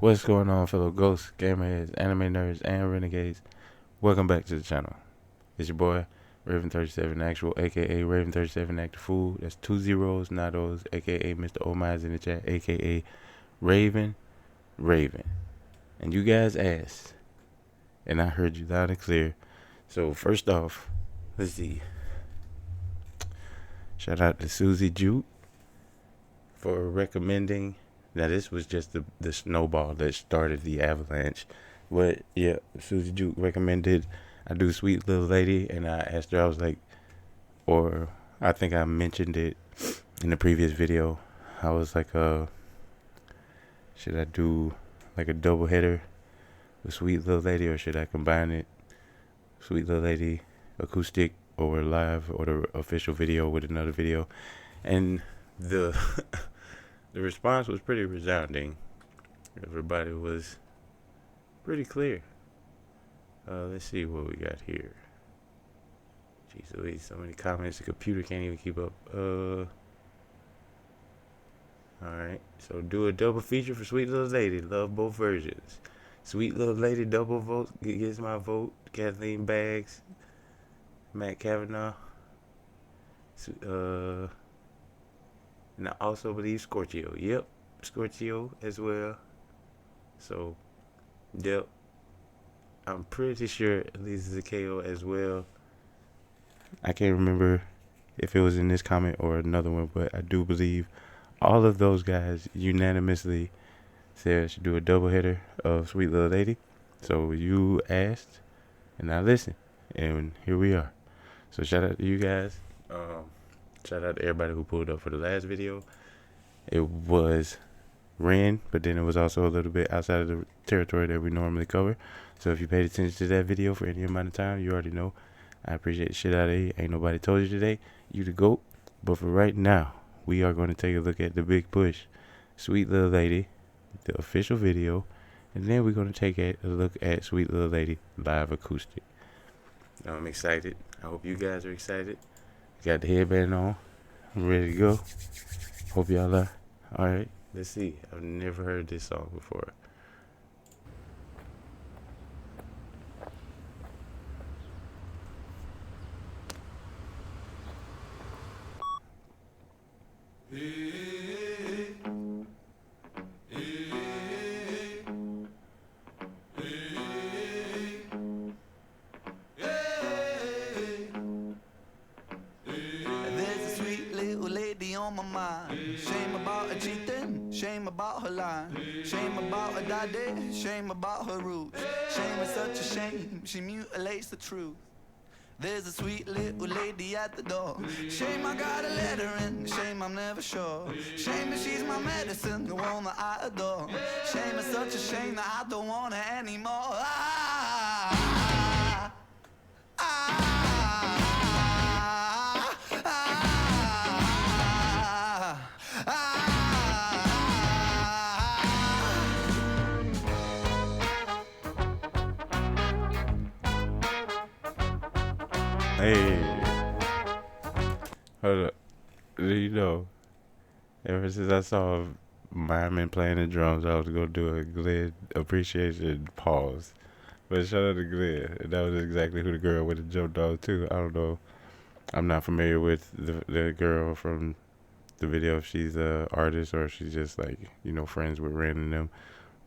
What's going on, fellow ghosts, gamerheads, anime nerds, and renegades? Welcome back to the channel. It's your boy, Raven37 Actual, aka Raven37 Active Fool. That's 2 zeros, not those, aka Mr. Omize in the chat, aka Raven. And you guys asked, and I heard you loud and clear. So, first off, let's see. Shout out to Susie Juke for recommending. Now, this was just the snowball that started the avalanche. But, yeah, Susie Juke recommended I do Sweet Little Lady, and I asked her, I was like, or I think I mentioned it in the previous video. I was like, should I do like a double header with Sweet Little Lady, or should I combine it, Sweet Little Lady acoustic or live, or the official video with another video? And the the response was pretty resounding. Everybody was pretty clear. Let's see what we got here. Jeez Louise, so many comments, the computer can't even keep up. Alright, so do a double feature for Sweet Little Lady. Love both versions. Sweet Little Lady double vote gets my vote. Kathleen Baggs, Matt Kavanaugh, and I also believe Scorchio. Yep, Scorchio as well. So, yep, I'm pretty sure Lisa Zakeo as well. I can't remember if it was in this comment or another one, but I do believe all of those guys unanimously said I should do a double header of Sweet Little Lady. So you asked, and I listened, and here we are. So shout out to you guys. Shout out to everybody who pulled up for the last video. It was Ren, but then it was also a little bit outside of the territory that we normally cover. So if you paid attention to that video for any amount of time, you already know I appreciate the shit out of you. Ain't nobody told you today. You the GOAT. But for right now, we are going to take a look at The Big Push, Sweet Little Lady, the official video, and then we're going to take a look at Sweet Little Lady live acoustic. I'm excited. I hope you guys are excited. Got the headband on. I'm ready to go. Hope y'all are. Alright, let's see. I've never heard this song before. On my mind. Shame about her cheating, shame about her lying, shame about her daddy, shame about her roots. Shame is such a shame, she mutilates the truth. There's a sweet little lady at the door. Shame I gotta let her in, shame I'm never sure. Shame that she's my medicine, the one that I adore. Shame is such a shame that I don't want her anymore. Hey, hold up. You know, ever since I saw Myman playing the drums, I was gonna do a Glenn appreciation pause. But shout out to Glenn. That was exactly who the girl with the jump dog too. I don't know. I'm not familiar with the girl from the video, if she's a artist or if she's just like, friends with Ren and them.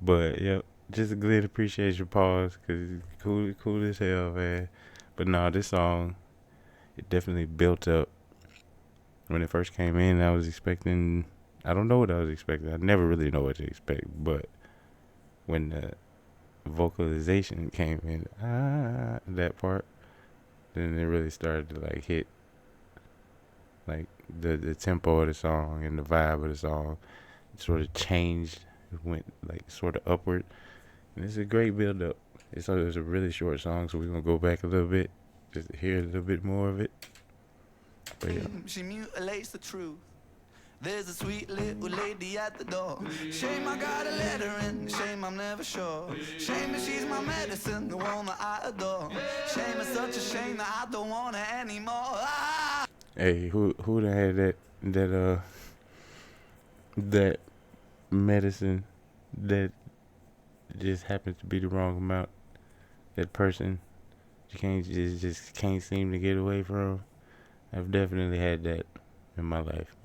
But yep, just a Glenn appreciation pause, cause it's cool as hell, man. But no, this song, it definitely built up. When it first came in, I was expecting, I don't know what I was expecting. I never really know what to expect. But when the vocalization came in, that part, then it really started to like hit, like the tempo of the song and the vibe of the song. It sort of changed. It went like sort of upward. And it's a great build up. It was a really short song, so we're going to go back a little bit just to hear a little bit more of it. But yeah. She mutilates the truth. There's a sweet little lady at the door. Shame I gotta let her in, shame I'm never sure. Shame that she's my medicine, the one that I adore. Shame is such a shame that I don't want her anymore. Hey, who done had that medicine that just happens to be the wrong amount. That person you can't just can't seem to get away from. I've definitely had that in my life.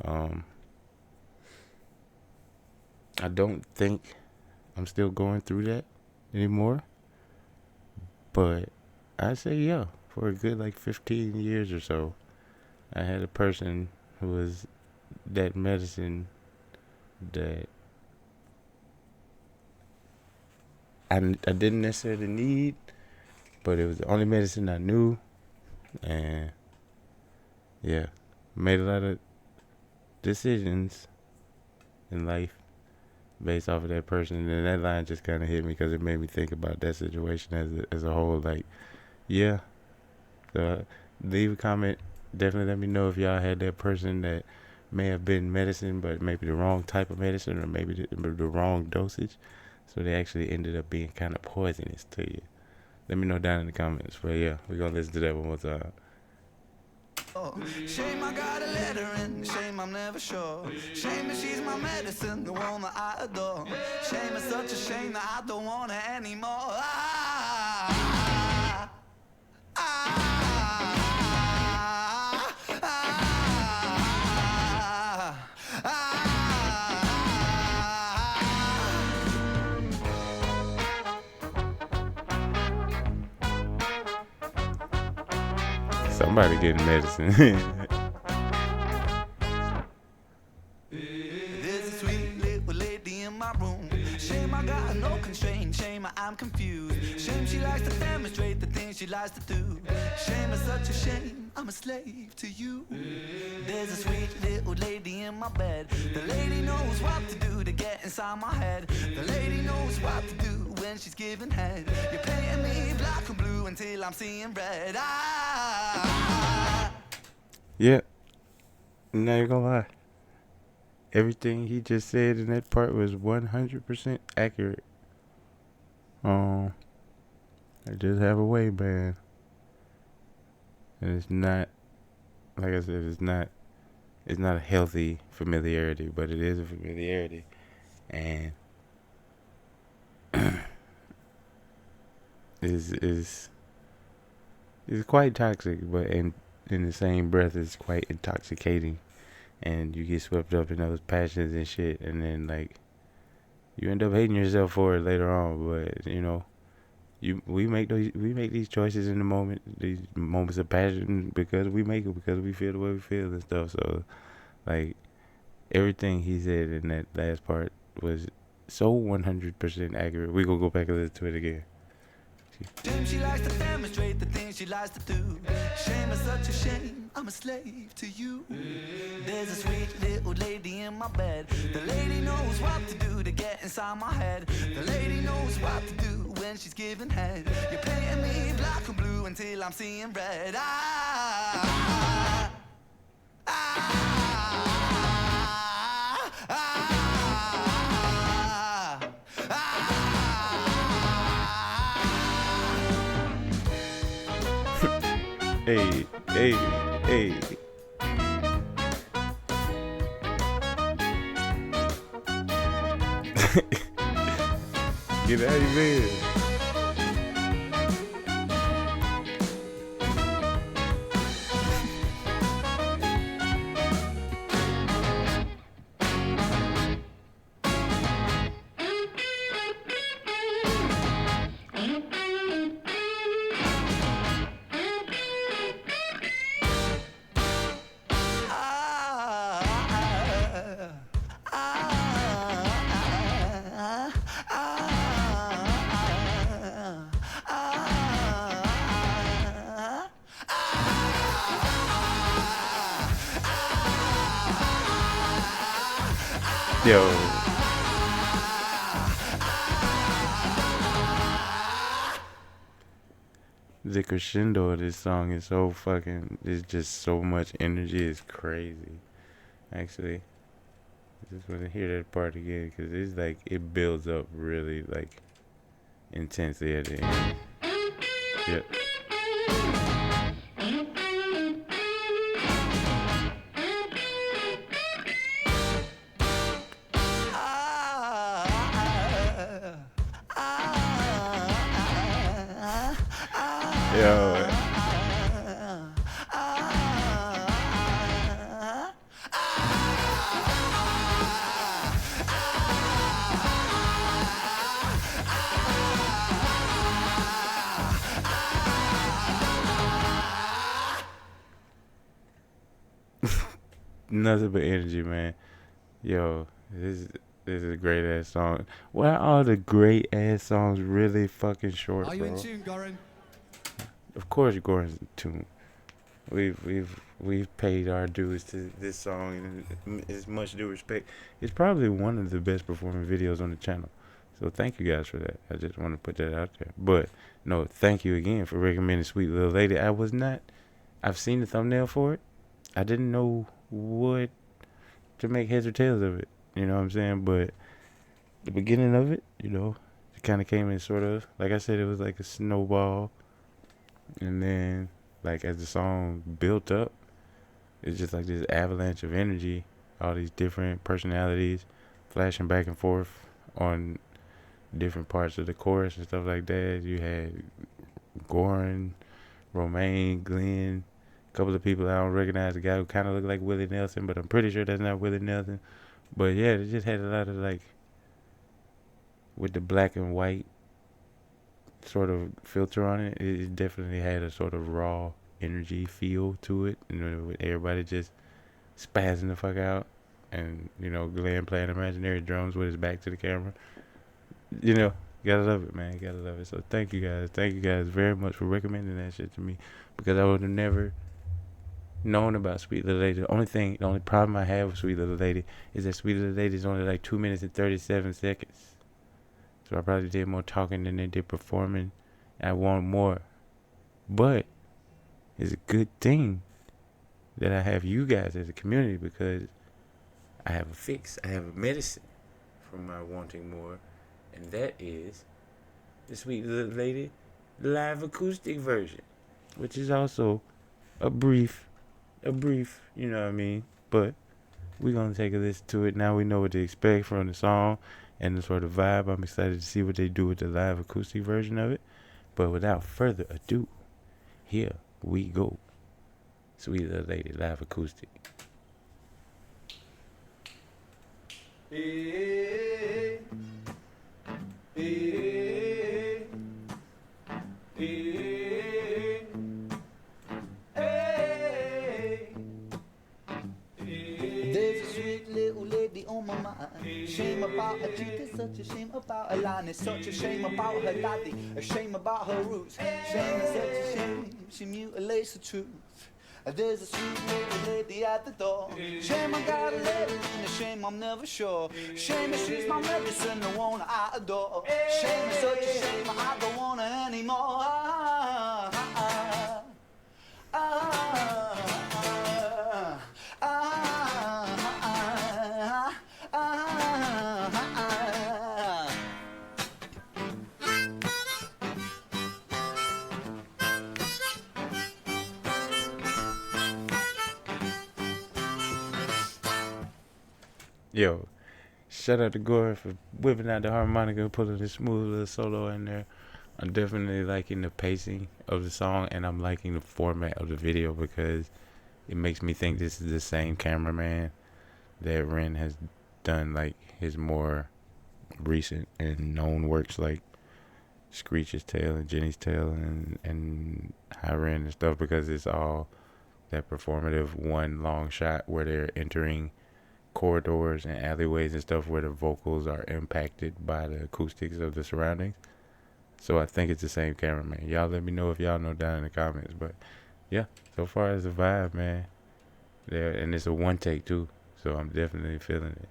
I don't think I'm still going through that anymore, but I say yeah. For a good like 15 years or so, I had a person who was that medicine that I didn't necessarily need, but it was the only medicine I knew, and yeah, made a lot of decisions in life based off of that person, and that line just kind of hit me because it made me think about that situation as a whole. Like, yeah, so leave a comment. Definitely let me know if y'all had that person that may have been medicine, but maybe the wrong type of medicine, or maybe the wrong dosage, so they actually ended up being kind of poisonous to you. Let me know down in the comments. But yeah, we're gonna listen to that one more time. Shame I gotta let her in, shame I'm never sure. Shame that she's my medicine, the one that I adore. Shame it's such a shame that I don't want her anymore. Somebody getting medicine. There's a sweet little lady in my room. Shame I got no constraint, shame I'm confused. Shame she likes to demonstrate the things she likes to do. Shame is such a shame, I'm a slave to you. There's a sweet little lady in my bed. The lady knows what to do to get inside my head. The lady knows what to do when she's giving head. You're painting me black and blue until I'm seeing red. Yeah, I'm not gonna lie. Everything he just said in that part was 100% accurate. I just have a way, man. And it's not, like I said, it's not a healthy familiarity, but it is a familiarity. And is quite toxic, but in the same breath, it's quite intoxicating. And you get swept up in those passions and shit, and then like you end up hating yourself for it later on. But you know, we make these choices in the moment, these moments of passion, because we make it because we feel the way we feel and stuff. So like everything he said in that last part was so 100% accurate. We gonna go back and listen to it again. Shame she likes to demonstrate the things she likes to do. Shame is such a shame, I'm a slave to you. There's a sweet little lady in my bed. The lady knows what to do to get inside my head. The lady knows what to do when she's giving head. You're painting me black and blue until I'm seeing red. Hey. Get out of here. Yo. The crescendo of this song is so fucking, it's just so much energy, it's crazy. Actually, I just want to hear that part again, because it's like, it builds up really like intensely at the end. Yep. Yo. Nothing but energy, man. Yo, this is a great ass song. Why are all the great ass songs really fucking short, Are you bro? in tune, Goran? Of course, Goran's in tune. We've paid our dues to this song, and as much due respect. It's probably one of the best performing videos on the channel. So thank you guys for that. I just want to put that out there. But no, thank you again for recommending Sweet Little Lady. I've seen the thumbnail for it. I didn't know what to make heads or tails of it. You know what I'm saying? But the beginning of it, it kind of came in sort of, like I said, it was like a snowball. And then, like, as the song built up, it's just like this avalanche of energy, all these different personalities flashing back and forth on different parts of the chorus and stuff like that. You had Goran, Romaine, Glenn, a couple of people I don't recognize. The guy who kind of looked like Willie Nelson, but I'm pretty sure that's not Willie Nelson. But yeah, it just had a lot of, like, with the black and white sort of filter on it, it definitely had a sort of raw energy feel to it. With everybody just spazzing the fuck out, and Glenn playing imaginary drums with his back to the camera. Gotta love it, man. Gotta love it. So thank you guys very much for recommending that shit to me, because I would have never known about Sweet Little Lady. The only problem I have with Sweet Little Lady is that Sweet Little Lady is only like 2 minutes and 37 seconds. So I probably did more talking than they did performing. I want more. But it's a good thing that I have you guys as a community, because I have a fix. I have a medicine for my wanting more. And that is the Sweet Little Lady live acoustic version, which is also a brief, you know what I mean? But we're going to take a listen to it. Now we know what to expect from the song and the sort of vibe. I'm excited to see what they do with the live acoustic version of it. But without further ado, here we go. Sweet Little Lady live acoustic. Hey, hey, hey, hey. There's a sweet little lady on my mind. Shame about her cheat, it's such a shame about her line. It's such a shame about her daddy, a shame about her roots. Shame is such a shame, she mutilates the truth. There's a sweet little lady at the door. Shame I gotta let her in, a shame I'm never sure. Shame that she's my medicine, the one I adore. Shame is such a shame, I don't want her anymore. Yo, shout out to Goran for whipping out the harmonica and putting this smooth little solo in there. I'm definitely liking the pacing of the song, and I'm liking the format of the video, because it makes me think this is the same cameraman that Ren has done like his more recent and known works like Screech's Tale and Jenny's Tale and High Ren and stuff, because it's all that performative one long shot where they're entering corridors and alleyways and stuff where the vocals are impacted by the acoustics of the surroundings. So I think it's the same cameraman. Y'all let me know if y'all know down in the comments. But yeah, so far as the vibe, man. There, and it's a one take too, so I'm definitely feeling it.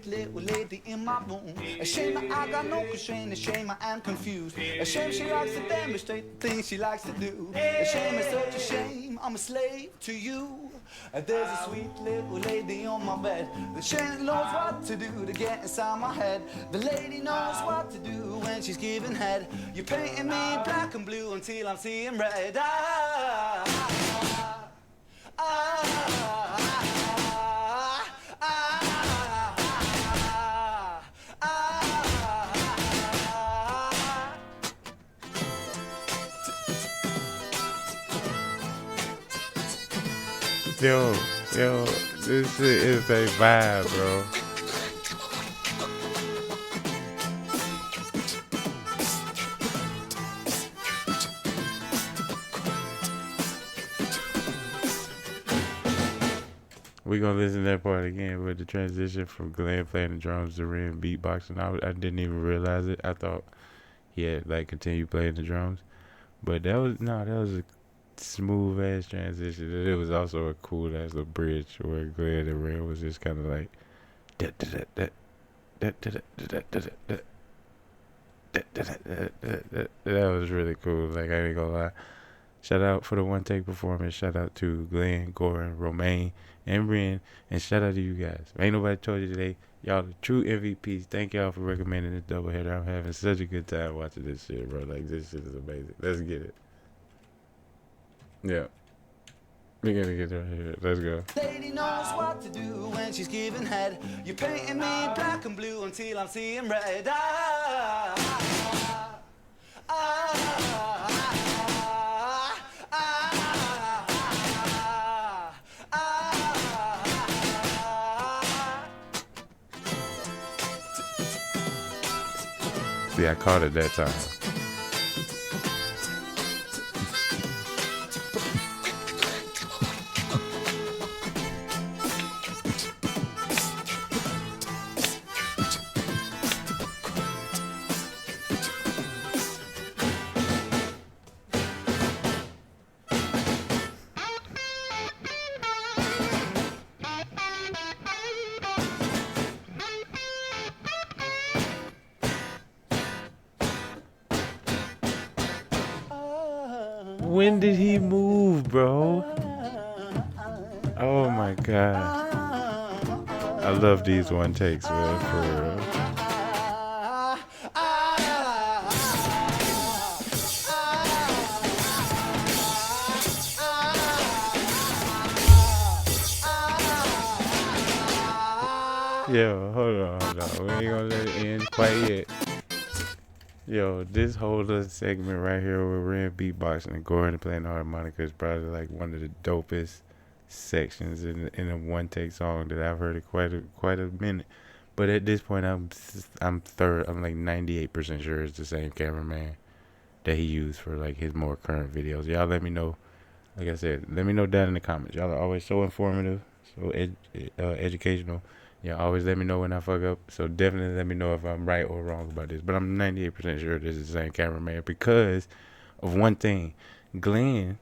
Little lady in my room. A shame that I got no cushion. A shame I am confused. A shame she likes to demonstrate the things she likes to do. A shame is such a shame. I'm a slave to you. There's a sweet little lady on my bed. She knows what to do to get inside my head. The lady knows what to do when she's giving head. You're painting me black and blue until I'm seeing red. Yo, this shit is a vibe, bro. We gonna listen to that part again with the transition from Glenn playing the drums to Ren beatboxing. I didn't even realize it. I thought he had like continued playing the drums, but that was a smooth ass transition. And it was also a cool ass little bridge where Glenn and Ren was just kind of like that. That was really cool. Like, I ain't gonna lie. Shout out for the one take performance. Shout out to Glenn, Goran, Romaine, and Ren. And shout out to you guys. Ain't nobody told you today. Y'all the true MVPs. Thank y'all for recommending this doubleheader. I'm having such a good time watching this shit, bro. Like, this shit is amazing. Let's get it. Yeah. We gotta get right here. Let's go. Lady knows what to do when she's giving head. You're painting me black and blue until I'm seeing red. See, I caught it that time. When did he move, bro? Oh my god. I love these one takes, man, for real. Yo, hold on. We ain't gonna let it end quite yet. Yo, this whole little segment right here with Ren beatboxing and Goran playing the harmonica is probably like one of the dopest sections in a one take song that I've heard in quite a minute. But at this point, I'm like 98% sure it's the same cameraman that he used for like his more current videos. Y'all let me know. Like I said, let me know down in the comments. Y'all are always so informative, so educational. Y'all always let me know when I fuck up. So definitely let me know if I'm right or wrong about this. But I'm 98% sure this is the same cameraman because of one thing. Glenn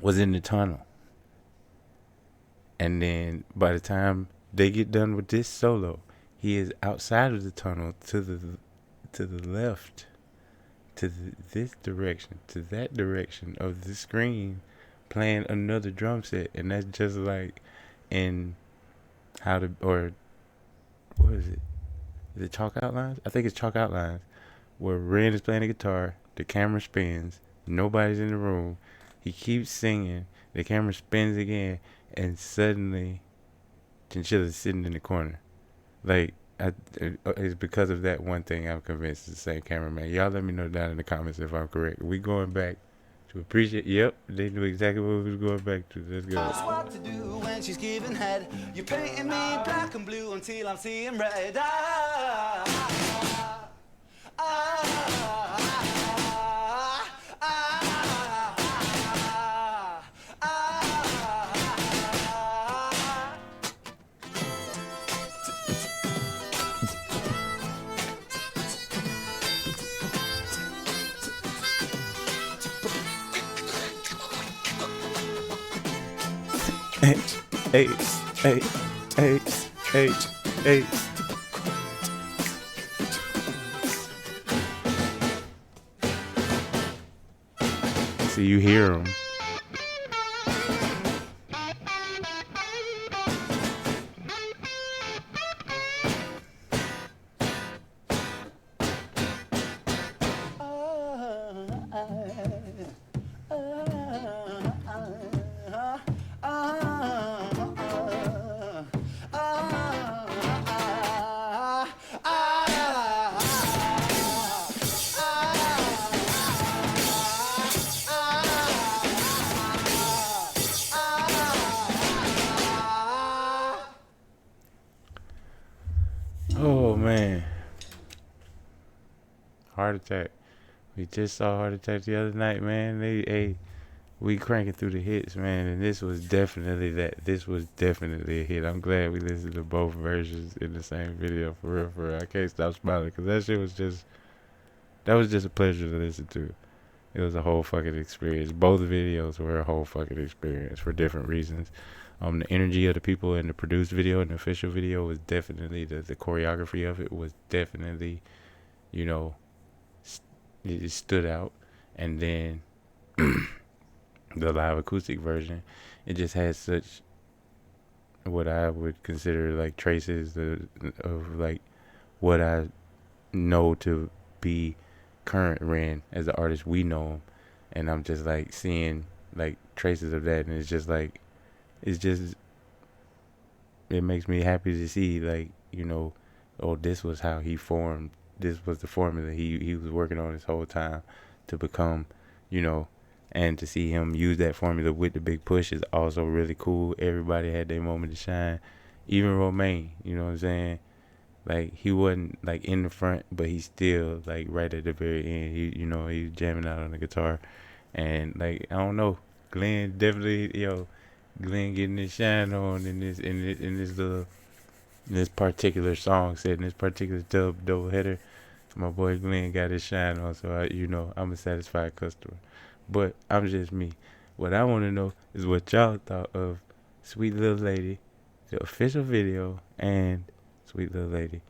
was in the tunnel. And then by the time they get done with this solo, he is outside of the tunnel to the left, this direction, to that direction of the screen, playing another drum set. And that's just like in what is it? Is it Chalk Outlines? I think it's Chalk Outlines, where Ren is playing the guitar, the camera spins, nobody's in the room, he keeps singing, the camera spins again, and suddenly Chinchilla's sitting in the corner. Like, it's because of that one thing I'm convinced it's the same cameraman. Y'all let me know down in the comments if I'm correct. We going back to appreciate. Yep, they knew exactly what we was going back to. Let's go. Knows what to do when she's giving head. You're painting me black and blue until I'm seeing red. Hey. See, you hear him. man, Heart Attack. We just saw Heart Attack the other night, man. We cranking through the hits, man, and this was definitely that. This was definitely a hit. I'm glad we listened to both versions in the same video, for real, for real. I can't stop smiling because that was just a pleasure to listen to. It was a whole fucking experience. Both videos were a whole fucking experience for different reasons. The energy of the people in the produced video and the official video was definitely the choreography of it was definitely, you know, it stood out. And then the live acoustic version, it just had such what I would consider like traces of like what I know to be current Ren as the artist we know him, and I'm just like seeing like traces of that, and it's just like it makes me happy to see like, you know, oh, this was how he formed, this was the formula he was working on this whole time to become, you know, and to see him use that formula with the big push is also really cool. Everybody had their moment to shine, even Romaine, you know what I'm saying? Like, he wasn't like in the front, but he's still like right at the very end. He was jamming out on the guitar, and like, I don't know, Glenn definitely, Glenn getting his shine on in this particular song set, in this particular double header. My boy Glenn got his shine on, so I'm a satisfied customer. But I'm just me. What I want to know is what y'all thought of Sweet Little Lady, the official video, and Sweet Little Lady,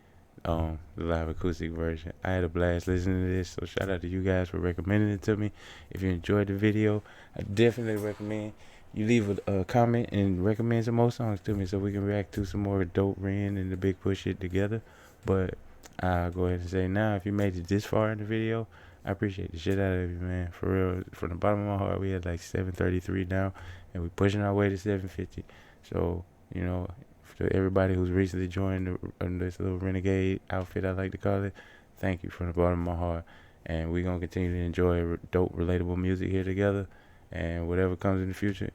the live acoustic version. I had a blast listening to this, so shout out to you guys for recommending it to me. If you enjoyed the video, I definitely recommend you leave a comment and recommend some more songs to me so we can react to some more dope Ren and the Big Push shit together. But I'll go ahead and say now, if you made it this far in the video, I appreciate the shit out of you, man. For real, from the bottom of my heart, we had like 733 now, and we're pushing our way to 750. So, to everybody who's recently joined this little renegade outfit, I like to call it, thank you from the bottom of my heart. And we're going to continue to enjoy dope, relatable music here together. And whatever comes in the future,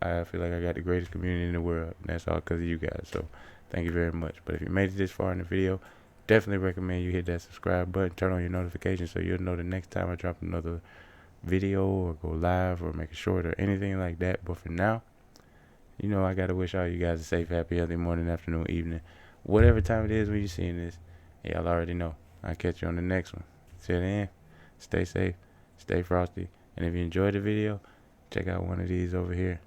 I feel like I got the greatest community in the world. And that's all because of you guys. So thank you very much. But if you made it this far in the video, definitely recommend you hit that subscribe button, turn on your notifications so you'll know the next time I drop another video or go live or make a short or anything like that. But for now, I got to wish all you guys a safe, happy, healthy morning, afternoon, evening, whatever time it is when you're seeing this. Y'all already know. I'll catch you on the next one. Till then, stay safe, stay frosty. And if you enjoyed the video, check out one of these over here.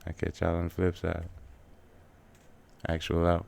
I'll catch y'all on the flip side. Actual out.